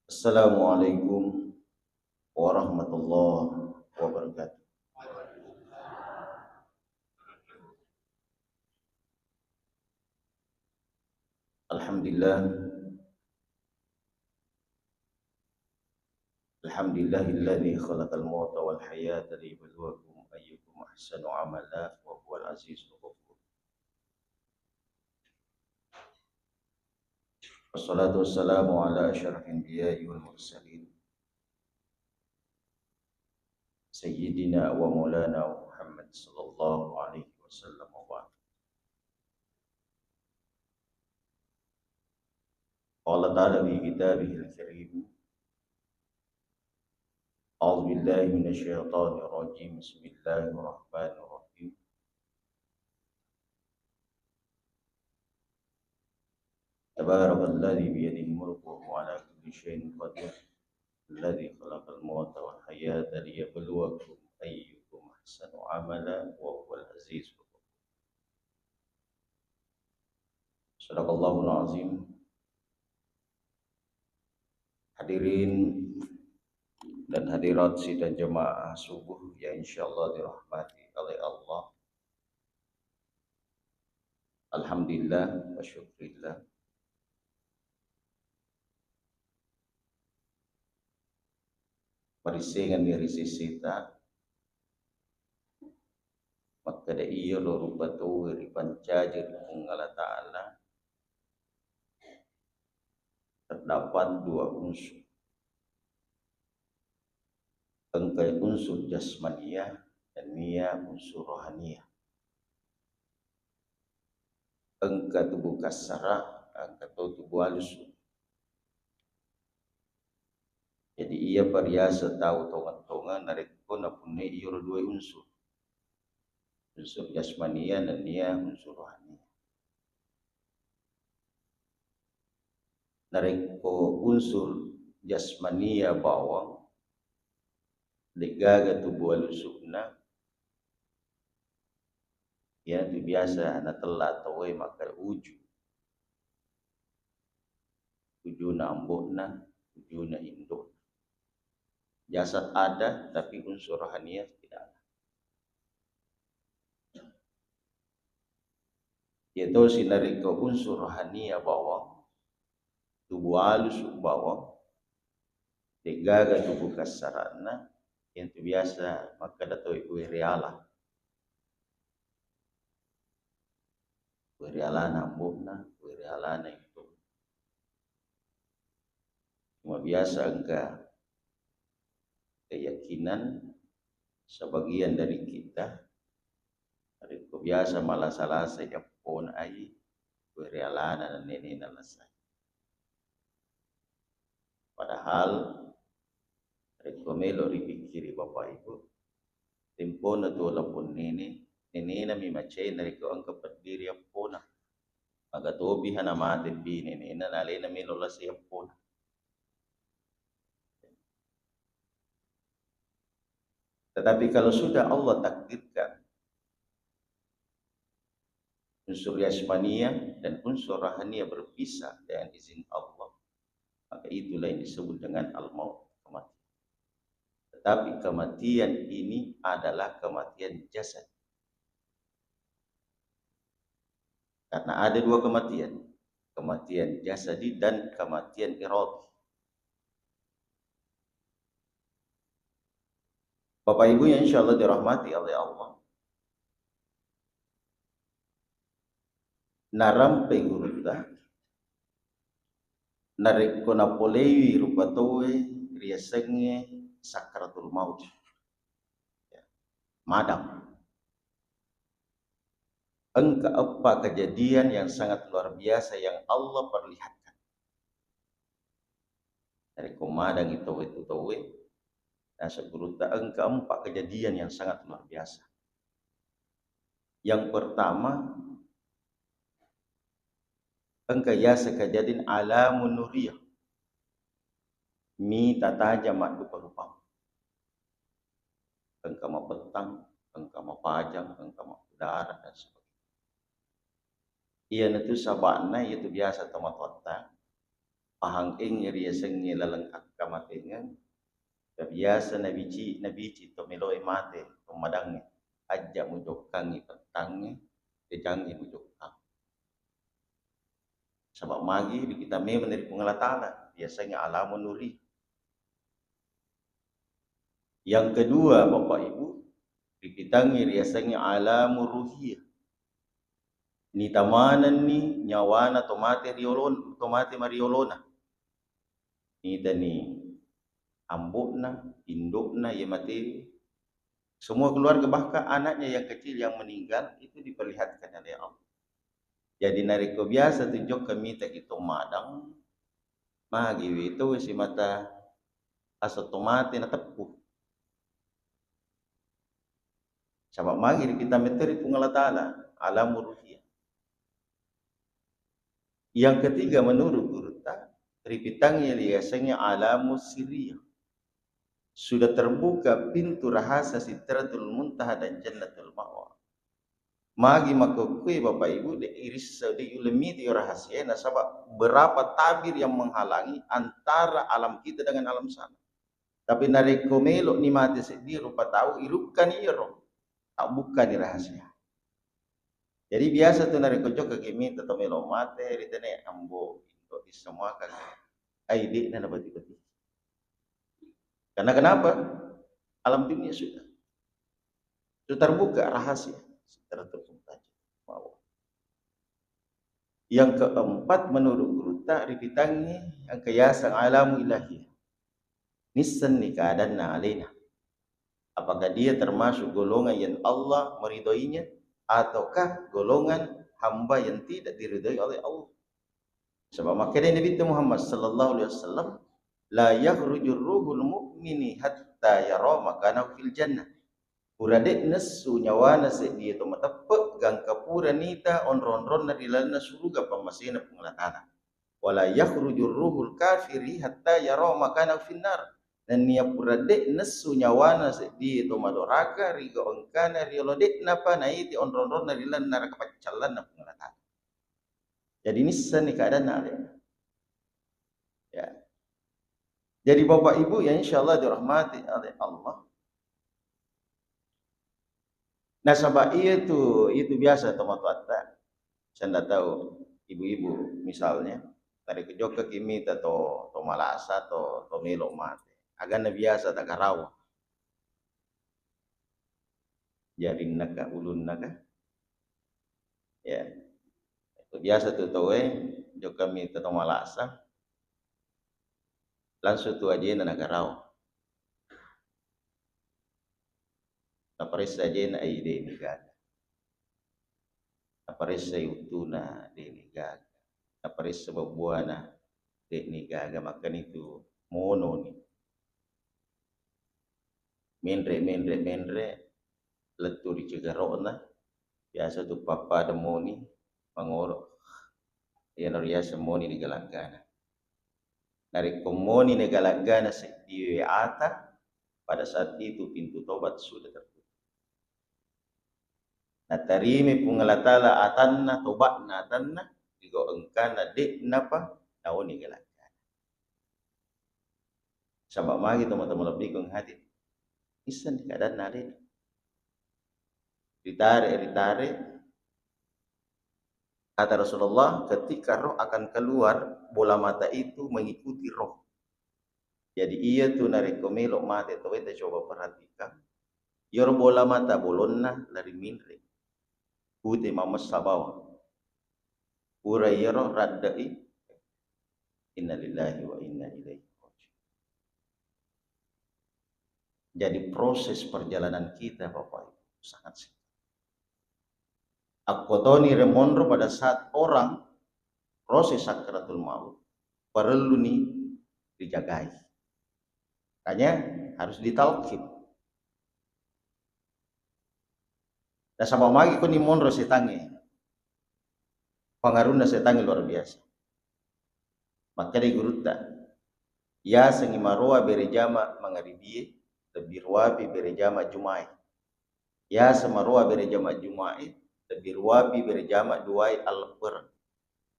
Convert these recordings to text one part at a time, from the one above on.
Assalamualaikum warahmatullahi wabarakatuh. Alhamdulillah, alhamdulillahilladzi khalaqal mauta wal hayata liyabluwakum ayyukum ahsanu amala wa huwal azizul ghafur. Wassalatu wassalamu ala asyrafil anbiya'i wal mursalin sayyidina wa maulana Muhammad sallallahu alaihi wasallam wa ba'd. Qala ta'ala fi kitabihil karim. A'udzu billahi minasyaitonir rajim. Bismillahirrahmanirrahim. Tabarakalladzi biyadihi mulku wa huwa ala kulli syai'in qadir. Alladzi khalaqal mauta wal hayata liyabluwakum ayyukum ahsanu amala wa huwal azizul ghafur. Shadaqallahul azim. Hadirin dan hadirat sidang jemaah subuh yang insyaallah dirahmati oleh Allah. Alhamdulillah wa syukrillah. Marisingan diri sisita maka da iya rupa tu ripancajir Allah Ta'ala terdapat dua unsur. Engkai unsur jasmaniyah dan nia unsur rohaniyah. Engka tubuh kasarah, engka tubuh halus. Jadi ia pariasa tahu tongan-tongan narik kona punne iya dua unsur. Unsur jasmaniyah dan nia unsur rohaniyah. Narik ko unsur jasmaniyah bawang degaga tubuh halusukna. Ya itu biasa na telat tawai maka uju na ambokna, uju na induk. Jasad ada tapi unsur rohaniyah tidak ada. Yaitu sinari ke unsur rohaniyah bawang, tubuh halus bawang, degaga tubuh kasarana, yang itu biasa maka datoi uiriala. Uiriala ambokna, uiriala itu. Cuma biasa enggak keyakinan sebagian dari kita hari biasa malah salah saja pun ai realana dan ini nalasai. Padahal hari komelo dipikiri bapak ibu tempona tu lapun ini nami macai dari ko ang kapatdiri apona aga tobi hana mate bini ini nalena melo lasi apona. Tetapi kalau sudah Allah takdirkan unsur jasmaniyah dan unsur rohaniyah berpisah dengan izin Allah, maka itulah yang disebut dengan al-maut, kematian. Tetapi kematian ini adalah kematian jasad. Karena ada dua kematian, kematian jasadi dan kematian iradi. Bapak Ibu yang insyaallah dirahmati oleh Allah. Narampe guruta narik kona polewi rupatowe riasenge sakratul maut. Madam. Engka apa kejadian yang sangat luar biasa yang Allah perlihatkan. Dari komadang itu towe. Nah, seguruta engka empat kejadian yang sangat luar biasa. Yang pertama, engka yasa kejadian alamun nuriyah. Mi tataja mak rupa-rupa. Engka mau petang, engka mau pajang, engka mau udara dan sebagainya. Iya itu sabana itu biasa tomat-tomat pahang ing riaseng lalang akamatengan biasa nabici to meloi mate pemadangnya ajak mujokangi petangnya kejangi mujokang sebab magi di kita memang dari pengelatana biasanya alamun nuri. Yang kedua Bapak Ibu dipitangi biasanya alamun ruhiyah ni tamanan ni nyawana tomate riolon tomate mariolona ni tani ambukna indukna ya mati semua keluarga bahkan anaknya yang kecil yang meninggal itu diperlihatkan oleh Allah. Jadi nariko biasa tunjuk kami tak itu madang magi itu si mata asal tomate na tepuh sabab magi kita meteri pengelatala alam ruhiyah. Yang ketiga menurut guru tak ripitangnya biasanya alamu sirriyah sudah terbuka pintu rahasia Sidratul Muntaha dan Jannatul Ma'wa. Magi makokui Bapak Ibu de iris de ulemi di rahasia nasabab berapa tabir yang menghalangi antara alam kita dengan alam sana. Tapi narekomelo ni mati sedih rupa tahu irukan iro tak buka di rahasia. Jadi biasa tu narekojo ke kimi atau melo mate ritene ambo itu di semua kan aidi na bati-bati. Karena kenapa? Alam dunia sudah terbuka rahasia secara terbuka. Wow. Yang keempat menurut guru tak ripitangi yang kiasan alamu ilahi. Nisan nikadanna alaina. Apakah dia termasuk golongan yang Allah meridhoinya ataukah golongan hamba yang tidak diridhoi oleh Allah? Sebab makanya Nabi Muhammad sallallahu alaihi wasallam la yakhrujur ruhul mu'mini hatta yara makana fil jannah. Purade nesu nyawana sedia to matapek gang kapura nita onron-ron na dilalna suruga pamasina pengelatana. Wala yakhrujur ruhul kafiri hatta yara makana finnar. Dan nia purade nesu nyawana sedia to madoraka riga ongkana riolode napa naiti onron-ron na dilalna neraka pacalan na pengelatana. Jadi nisan ni keadaan ada. Ya. Jadi Bapak Ibu yang insyaallah dirahmati oleh Allah. Nasabah itu biasa tomat-tomatan. Saya tidak tahu ibu-ibu misalnya dari kejoka kimi atau malasa atau melo mate. Agaknya biasa tak karawa. Jaring naga ulun naga. Ya. Itu biasa tu tahu joka mi atau malasa. Langsung tu aja na karawa. Naparis saja na ide ni gaga. Naparis sa utuna de ni gaga. Naparis sa babuana de ni gaga. Makan itu mono ni. Menre letu di cegarona. Biasa tu papa demoni mangoro. Yang biasa moni di galagana. Dari komoni di galagana di ata pada saat itu pintu tobat sudah tertutup. Na tarimi pungalatala atanna tobatna atanna digo engkana dek napa naoni galagana. Sabab magi teman-teman lebih kong hati. Isan keadaan nade. Ditarik. Kata Rasulullah ketika roh akan keluar bola mata itu mengikuti roh. Jadi ia tu narekomelo mate tu kita coba perhatikan. Yor bola mata bolonna lari minre. Putih mamas sabawa. Pura yero raddai. Innalillahi wa inna ilaihi raji'un. Jadi proses perjalanan kita Bapak Ibu sangat singkat. Akotoni remonro pada saat orang proses sakratul maut perlu nih dijagai. Makanya harus ditalkin. Dan sama magi ko ni monro setangi. Pengaruhna setangi luar biasa. Maka di guruta. Ya sengi maroa berejama mangaribiye. Lebih ruapi berejama jumai. Ya semaroa berejama jumai. Lebih ruapi berejama duai al-lepar.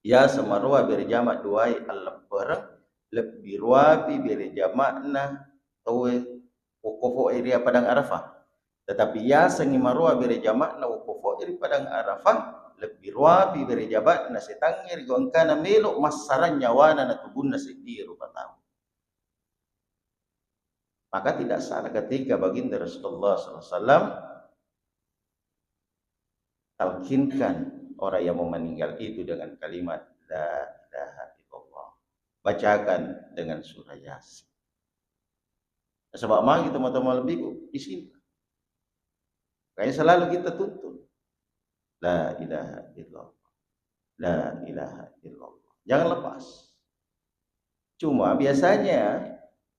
Ya semaroa berejama duai al-lepar. lebih ruapi bere jamakna tawe wukufo iri padang Arafah. Tetapi ya sengi marua bere jamakna wukufo iri padang Arafah lebih ruapi bere jamakna setangir gongkana melo masaran nyawana na tubunna sediru patau. Maka tidak salah ketika baginda Rasulullah SAW talkinkan orang yang mau meninggal itu dengan kalimat la ilaha illallah, bacakan dengan surah Yasin. Sebab mari teman-teman lebih di sini. Kayaknya selalu kita tuntut la ilaha illallah, la ilaha illallah. Jangan lepas. Cuma biasanya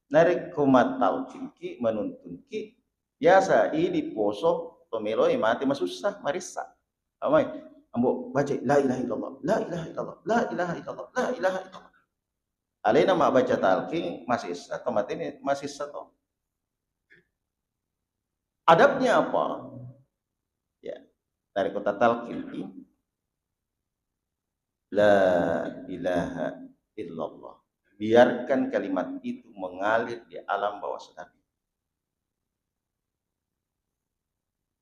narik komat talkin ki menuntun ki biasa ini poso tomeloi mati masusah marissa. Amai ambo baca la ilaha illallah, la ilaha illallah, la ilaha illallah, la ilaha illallah. Alena mak baca talqin masih atau mati ini masih satu. Adabnya apa? Ya, dari kota talqin la ilaha illallah. Biarkan kalimat itu mengalir di alam bawah sadar.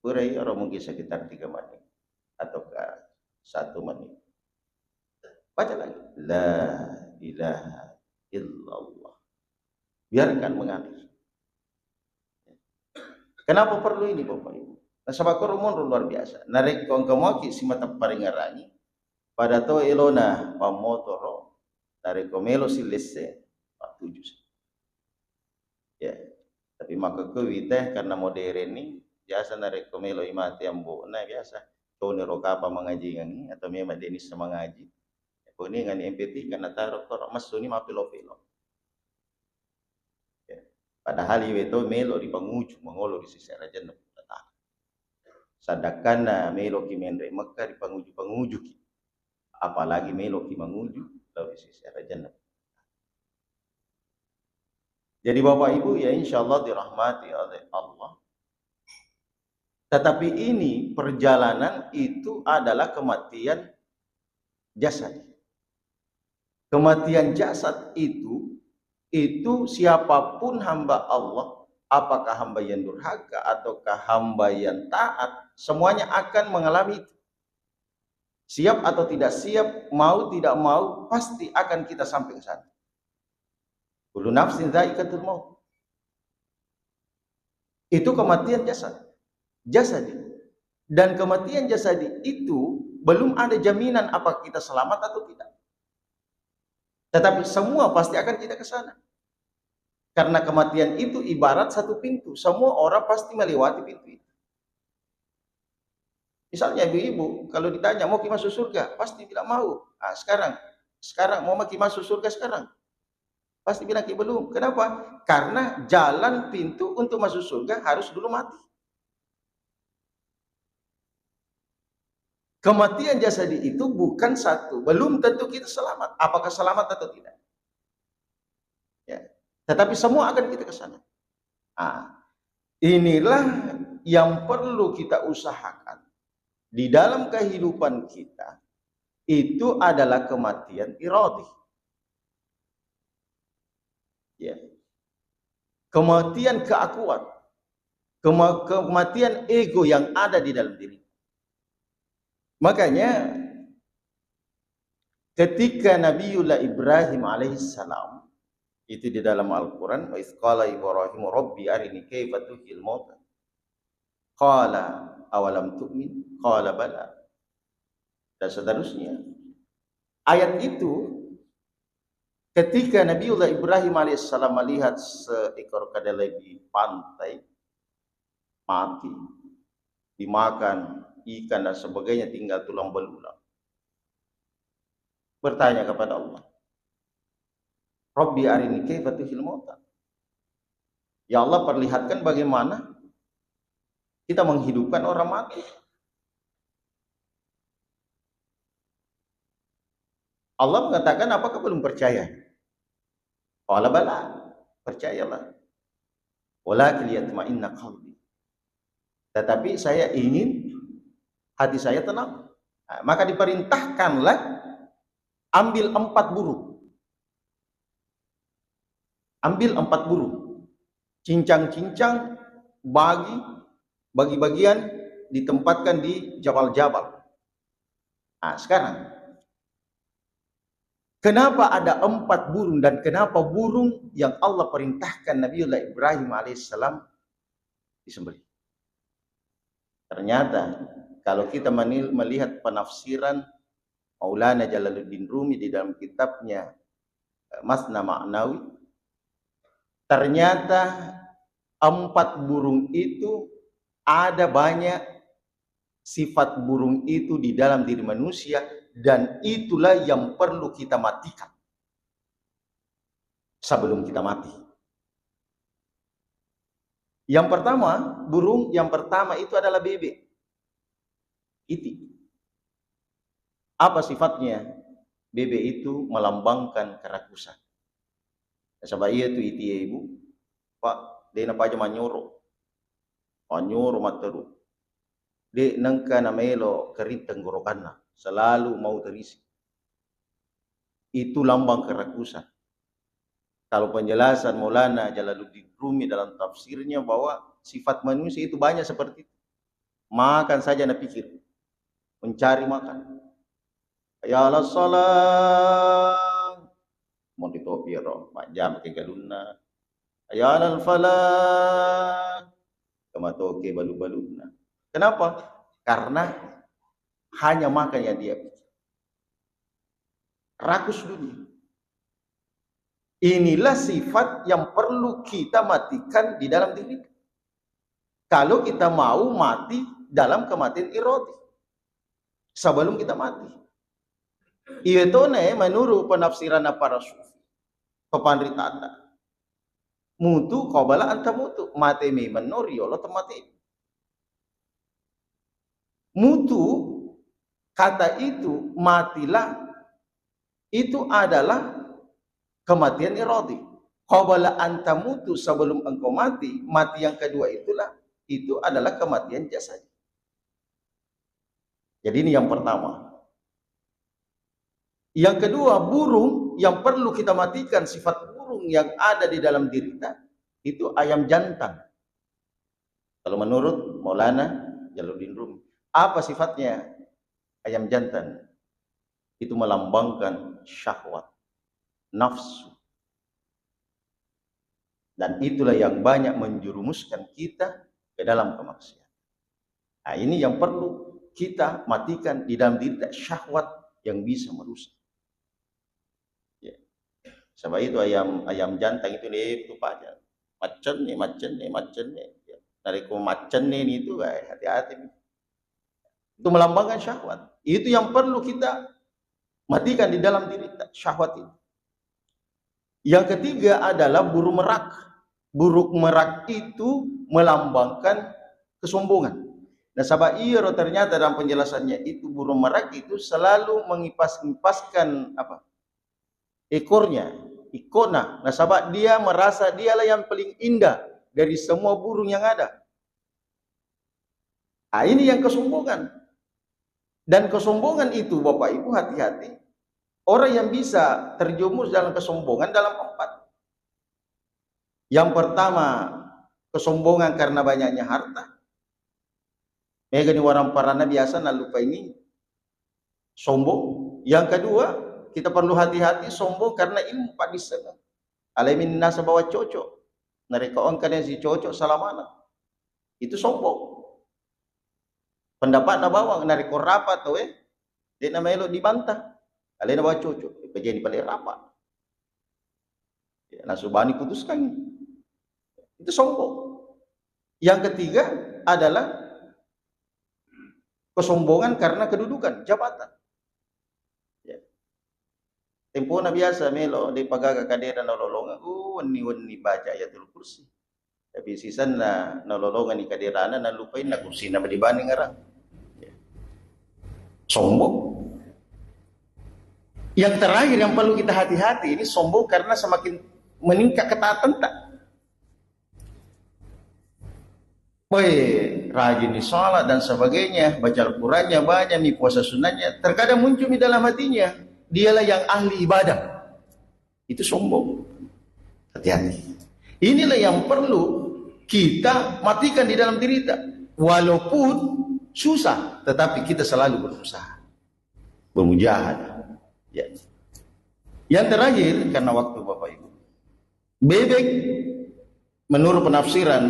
Urai orang mungkin sekitar 3 menit ataukah 1 menit. Baca lagi la ilaha illallah. Biarkan mengalir. Kenapa perlu ini Bapak Ibu? Nah, sabab rumun luar biasa. Narik kong kemoki si mata paringarani pada to elona pamotoro narik komelo silese 47. Ya. Tapi maka kewi teh karena modern ini biasa narik komelo imati ambo na biasa. Kau neroka apa mengaji ngani atau memang denis mengaji. Kau ni ngani MPT karena taruh korok masuni mapilo-pilo. Padahal itu melo di penguju mengolo di sisi raja neputata. Sadakana melo ki menre Mekah di penguju ki. Apalagi melo ki menguju di sisi raja neputata. Jadi Bapak Ibu ya insyaallah dirahmati oleh Allah. Tetapi ini perjalanan itu adalah kematian jasad. Kematian jasad itu siapapun hamba Allah, apakah hamba yang durhaka ataukah hamba yang taat, semuanya akan mengalami itu. Siap atau tidak siap, mau tidak mau, pasti akan kita sampai ke sana. Kullu nafsin dha'iqatul maut. Itu kematian jasadi. Dan kematian jasadi itu belum ada jaminan apakah kita selamat atau tidak. Tetapi semua pasti akan kita ke sana. Karena kematian itu ibarat satu pintu. Semua orang pasti melewati pintu itu. Misalnya ibu-ibu, kalau ditanya mau masuk surga, pasti bilang mau. Nah, sekarang mau masuk surga sekarang. Pasti bilang belum. Kenapa? Karena jalan pintu untuk masuk surga harus dulu mati. Kematian jasadi itu bukan satu. Belum tentu kita selamat. Apakah selamat atau tidak? Ya. Tetapi semua akan kita ke sana. Nah, inilah yang perlu kita usahakan di dalam kehidupan kita. Itu adalah kematian iradi. Ya. Kematian keakuan. Kematian ego yang ada di dalam diri. Makanya ketika Nabiullah Ibrahim alaihissalam itu di dalam Al-Quran, wa isqala Ibrahim rabbi arini kaifa tuhil mauta qala awalam tu'min qala bala dan seterusnya. Ayat itu ketika Nabiullah Ibrahim alaihissalam melihat seekor kedelai di pantai mati dimakan ikan dan sebagainya tinggal tulang belulang, bertanya kepada Allah, Rabbi arini kaifa tuhil mauta. Ya Allah, perlihatkan bagaimana kita menghidupkan orang mati. Allah mengatakan, apakah belum percaya? Qala bala, percayalah. Walakin yatma'inna qalbi. Tetapi saya ingin hati saya tenang. Nah, maka diperintahkanlah ambil 4 burung. Ambil 4 burung, cincang-cincang, bagi-bagian, ditempatkan di jabal-jabal. Nah, sekarang kenapa ada 4 burung dan kenapa burung yang Allah perintahkan Nabiullah Ibrahim alaihissalam disembelih? Ternyata kalau kita melihat penafsiran Maulana Jalaluddin Rumi di dalam kitabnya Masna Ma'nawi, ternyata 4 burung itu ada banyak sifat burung itu di dalam diri manusia, dan itulah yang perlu kita matikan sebelum kita mati. Yang pertama, burung yang pertama itu adalah bebek. Itik. Apa sifatnya? Bebek itu melambangkan kerakusan. Sebab iya tu iti ibu, Pak, dia apa aja manyoro materu. Dia nangka namelo kerit tenggorokanna, selalu mau terisi. Itu lambang kerakusan. Kalau penjelasan Maulana Jalaluddin Rumi dalam tafsirnya bahwa sifat manusia itu banyak seperti itu. Makan saja nak pikir, mencari makan. Ya Allah salam, mau ditopiro, majam ke galuna. Ya Allah falah, kematoke balu-baluna. Kenapa? Karena hanya makan yang dia pikir. Rakus dunia. Inilah sifat yang perlu kita matikan di dalam diri. Kalau kita mau mati dalam kematian irodi, sebelum kita mati. Itu menurut penafsiran para sufi, pepandritata. Mutu qabala anta mutu, mati me menori Allah temati. Mutu kata itu matilah, itu adalah kematian irodi. Qabala anta mutu, sebelum engkau mati, mati yang kedua itu adalah kematian jasad. Jadi ini yang pertama. Yang kedua, burung yang perlu kita matikan, sifat burung yang ada di dalam diri kita itu ayam jantan. Kalau menurut Maulana Jalaluddin Rumi, apa sifatnya ayam jantan? Itu melambangkan syahwat, nafsu. Dan itulah yang banyak menjerumuskan kita ke dalam kemaksiatan. Nah, ini yang perlu kita matikan di dalam diri kita, syahwat yang bisa merusak. Ya. Sebab itu ayam jantan itu aja. Macan nih. Ya. Dari macan nih itu hati-hati. Itu melambangkan syahwat. Itu yang perlu kita matikan di dalam diri kita, syahwat itu. Yang ketiga adalah burung merak. Burung merak itu melambangkan kesombongan. Nah, sahabat Iro ternyata dalam penjelasannya itu burung merak itu selalu mengipaskan ekornya, ikona. Nah, sahabat dia merasa dialah yang paling indah dari semua burung yang ada. Nah, ini yang kesombongan. Dan kesombongan itu, Bapak Ibu, hati-hati. Orang yang bisa terjumus dalam kesombongan dalam 4. Yang pertama, kesombongan karena banyaknya harta. Mega ni orang parana biasa nak lupa ini sombong. Yang kedua, kita perlu hati-hati sombong karena ilmu pak disana. Alamin nasa bawa cocok. Nareka on kan si cocok salamana. Itu sombong. Pendapat na bawang nareko rapat to dia na melo dibantah. Alena bawa cocok, jadi paling rapat. Ya, nasubani putuskan. Itu sombong. Yang ketiga adalah kesombongan karena kedudukan, jabatan. Ya. Tempo na biasa melo di pagaga kadera nololongan, wani baca ayatul kursi. Tapi sisan na nololongan ni kaderana na lupain na kursi na dibanding ngarang. Ya. Sombong. Yang terakhir yang perlu kita hati-hati, ini sombong karena semakin meningkat ketaatan tak. Rajin di sholat dan sebagainya, baca Al-Qurannya banyak, mi puasa sunnahnya, terkadang muncul di dalam hatinya, dialah yang ahli ibadah. Itu sombong. Hati-hati. Inilah yang perlu kita matikan di dalam diri kita. Walaupun susah, tetapi kita selalu berusaha, bermujahadah. Ya. Yang terakhir, karena waktu Bapak Ibu, bebek menurut penafsiran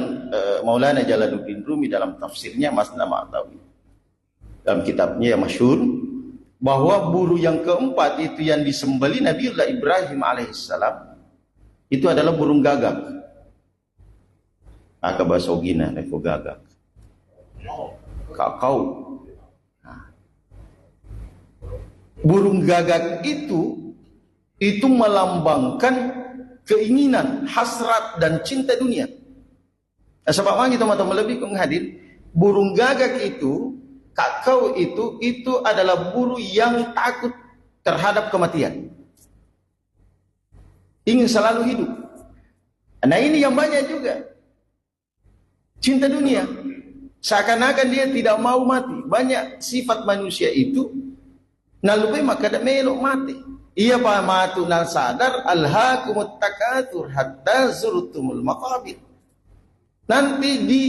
Maulana Jalaluddin Rumi dalam tafsirnya Masna Ma'tawi, dalam kitabnya yang masyhur, bahwa buru yang keempat itu yang disembeli Nabiullah Ibrahim alaihissalam itu adalah burung gagak. Aka bahasa Ogina, neko gagak. Kakao. Nah. Burung gagak itu melambangkan keinginan, hasrat dan cinta dunia. Nah, sebab itu teman-teman lebih hadir, burung gagak itu, kakao itu adalah burung yang takut terhadap kematian. Ingin selalu hidup. Nah, ini yang banyak juga. Cinta dunia. Seakan-akan dia tidak mau mati. Banyak sifat manusia itu nalupai maka ada melok mati. Ia pamatu nal sadar alhaakumut takatsur hatta zurtumul maqabir. Nanti di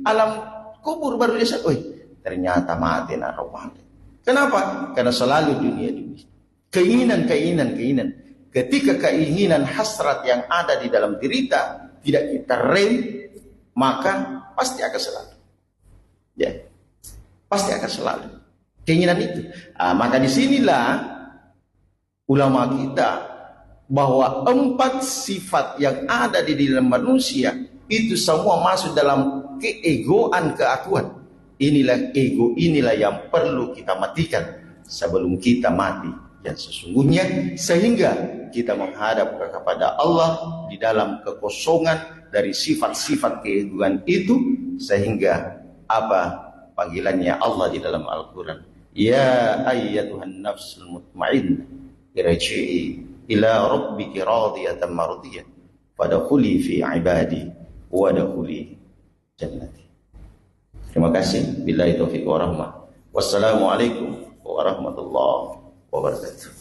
alam kubur baru dia sadar, ternyata mati nak mati. Kenapa? Karena selalu dunia. Keinginan. Ketika keinginan hasrat yang ada di dalam diri kita tidak kita rem, maka pasti akan selalu. Ya, pasti akan selalu. Keinginan itu. Maka disinilah ulama kita bahwa 4 sifat yang ada di dalam manusia itu semua masuk dalam keegoan, keakuan. Inilah ego, inilah yang perlu kita matikan sebelum kita mati yang sesungguhnya, sehingga kita menghadap kepada Allah di dalam kekosongan dari sifat-sifat keegoan itu, sehingga apa panggilannya Allah di dalam Al-Quran, ya ayyatuhan nafsul mutmainnah irji'i ila rabbiki radiyatan mardiyah fadkhuli fi ibadi wadkhuli jannati. Terima kasih. Billahi taufiq wa rahmah. Wassalamualaikum warahmatullahi wabarakatuh.